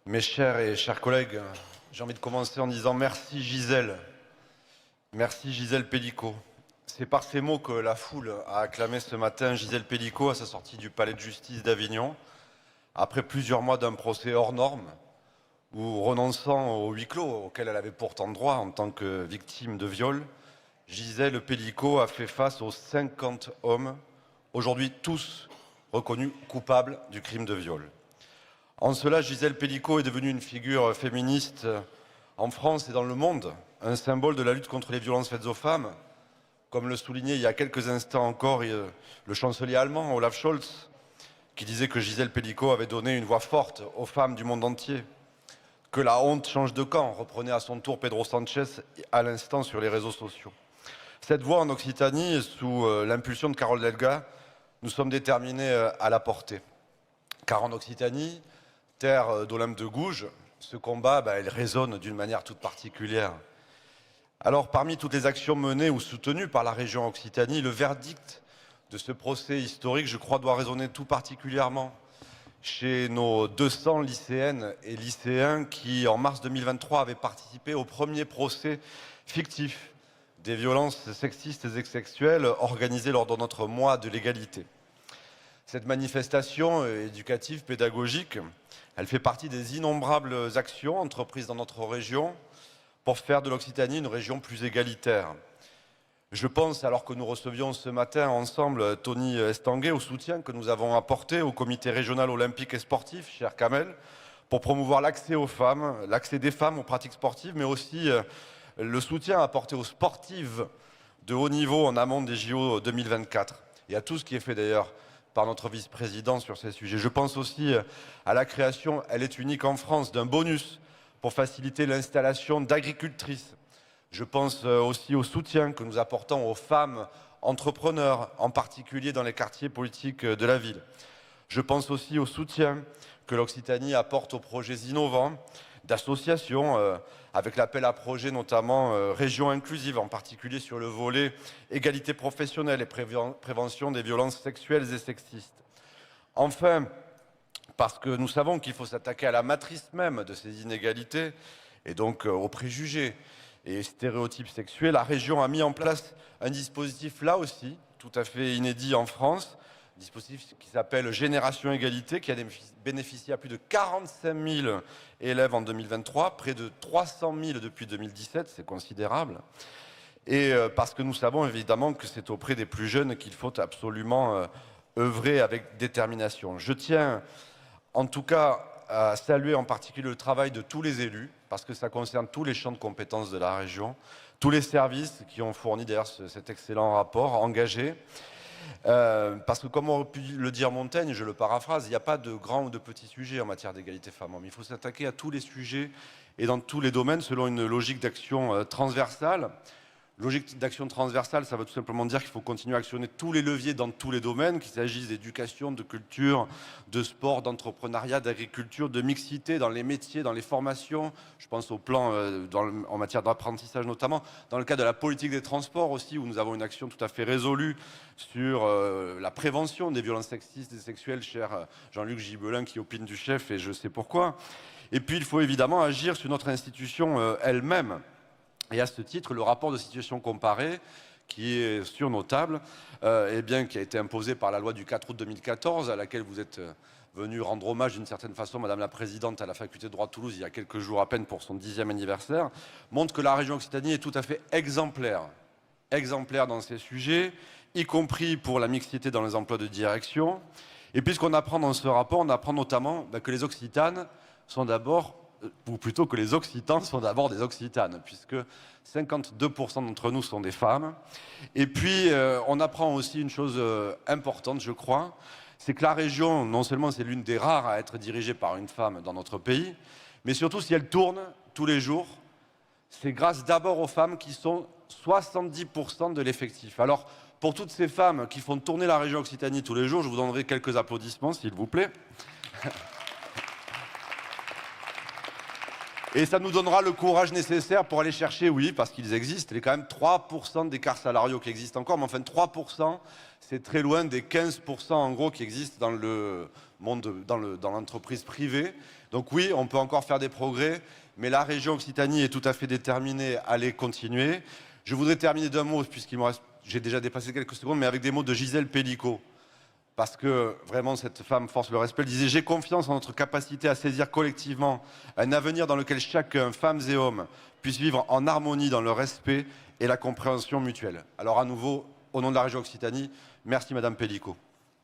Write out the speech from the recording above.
Mes chers et chers collègues, j'ai envie de commencer en disant merci Gisèle. Merci Gisèle Pellicot. C'est par ces mots que la foule a acclamé ce matin Gisèle Pellicot à sa sortie du palais de justice d'Avignon, après plusieurs mois d'un procès hors norme, où renonçant au huis clos auquel elle avait pourtant droit en tant que victime de viol, Gisèle Pellicot a fait face aux 50 hommes, aujourd'hui tous reconnus coupables du crime de viol. En cela, Gisèle Pellicot est devenue une figure féministe en France et dans le monde, un symbole de la lutte contre les violences faites aux femmes, comme le soulignait il y a quelques instants encore le chancelier allemand Olaf Scholz, qui disait que Gisèle Pellicot avait donné une voix forte aux femmes du monde entier. Que la honte change de camp, reprenait à son tour Pedro Sanchez à l'instant sur les réseaux sociaux. Cette voix en Occitanie, sous l'impulsion de Carole Delga, nous sommes déterminés à la porter. Car en Occitanie, terre d'Olympe de Gouges, ce combat, il résonne d'une manière toute particulière. Alors, parmi toutes les actions menées ou soutenues par la région Occitanie, le verdict de ce procès historique, je crois, doit résonner tout particulièrement chez nos 200 lycéennes et lycéens qui, en mars 2023, avaient participé au premier procès fictif des violences sexistes et sexuelles organisé lors de notre mois de l'égalité. Cette manifestation éducative, pédagogique, elle fait partie des innombrables actions entreprises dans notre région pour faire de l'Occitanie une région plus égalitaire. Je pense, alors que nous recevions ce matin ensemble Tony Estanguet, au soutien que nous avons apporté au comité régional olympique et sportif, cher Kamel, pour promouvoir l'accès aux femmes, l'accès des femmes aux pratiques sportives, mais aussi le soutien apporté aux sportives de haut niveau en amont des JO 2024 et à tout ce qui est fait d'ailleurs par notre vice-président sur ces sujets. Je pense aussi à la création, elle est unique en France, d'un bonus pour faciliter l'installation d'agricultrices. Je pense aussi au soutien que nous apportons aux femmes entrepreneurs, en particulier dans les quartiers politiques de la ville. Je pense aussi au soutien que l'Occitanie apporte aux projets innovants d'associations, avec l'appel à projets notamment Région inclusive, en particulier sur le volet égalité professionnelle et prévention des violences sexuelles et sexistes. Enfin, parce que nous savons qu'il faut s'attaquer à la matrice même de ces inégalités, et donc aux préjugés et stéréotypes sexuels, la région a mis en place un dispositif là aussi, tout à fait inédit en France, un dispositif qui s'appelle Génération Égalité, qui a bénéficié à plus de 45 000 élèves en 2023, près de 300 000 depuis 2017, c'est considérable. Et parce que nous savons évidemment que c'est auprès des plus jeunes qu'il faut absolument œuvrer avec détermination. Je tiens en tout cas à saluer en particulier le travail de tous les élus, parce que ça concerne tous les champs de compétences de la région, tous les services qui ont fourni d'ailleurs cet excellent rapport engagé. Parce que comme aurait pu le dire Montaigne, je le paraphrase, il n'y a pas de grands ou de petits sujets en matière d'égalité femmes-hommes. Il faut s'attaquer à tous les sujets et dans tous les domaines selon une logique d'action transversale. Logique d'action transversale, ça veut tout simplement dire qu'il faut continuer à actionner tous les leviers dans tous les domaines, qu'il s'agisse d'éducation, de culture, de sport, d'entrepreneuriat, d'agriculture, de mixité dans les métiers, dans les formations. Je pense au plan en matière d'apprentissage notamment. Dans le cadre de la politique des transports aussi, où nous avons une action tout à fait résolue sur la prévention des violences sexistes et sexuelles, cher Jean-Luc Gibelin qui opine du chef et je sais pourquoi. Et puis il faut évidemment agir sur notre institution elle-même. Et à ce titre, le rapport de situation comparée, qui est sur nos tables, qui a été imposé par la loi du 4 août 2014, à laquelle vous êtes venu rendre hommage d'une certaine façon, Madame la Présidente, à la Faculté de droit de Toulouse, il y a quelques jours à peine pour son 10e anniversaire, montre que la région Occitanie est tout à fait exemplaire dans ces sujets, y compris pour la mixité dans les emplois de direction. Et puis ce qu'on apprend dans ce rapport, on apprend notamment que les Occitanes sont d'abord ou plutôt que les Occitans sont d'abord des Occitanes, puisque 52% d'entre nous sont des femmes. Et puis, on apprend aussi une chose importante, je crois, c'est que la région, non seulement c'est l'une des rares à être dirigée par une femme dans notre pays, mais surtout si elle tourne tous les jours, c'est grâce d'abord aux femmes qui sont 70% de l'effectif. Alors, pour toutes ces femmes qui font tourner la région Occitanie tous les jours, je vous donnerai quelques applaudissements, s'il vous plaît. Et ça nous donnera le courage nécessaire pour aller chercher, oui, parce qu'ils existent, il y a quand même 3% d'écarts salariaux qui existent encore, mais enfin 3%, c'est très loin des 15% en gros qui existent dans le monde, dans l'entreprise privée. Donc oui, on peut encore faire des progrès, mais la région Occitanie est tout à fait déterminée à les continuer. Je voudrais terminer d'un mot, puisqu'il me reste, j'ai déjà dépassé quelques secondes, mais avec des mots de Gisèle Pélicaud. Parce que vraiment, cette femme force le respect. Elle disait « J'ai confiance en notre capacité à saisir collectivement un avenir dans lequel chacun, femmes et hommes, puisse vivre en harmonie dans le respect et la compréhension mutuelle. » Alors à nouveau, au nom de la région Occitanie, merci Madame Pélicaud.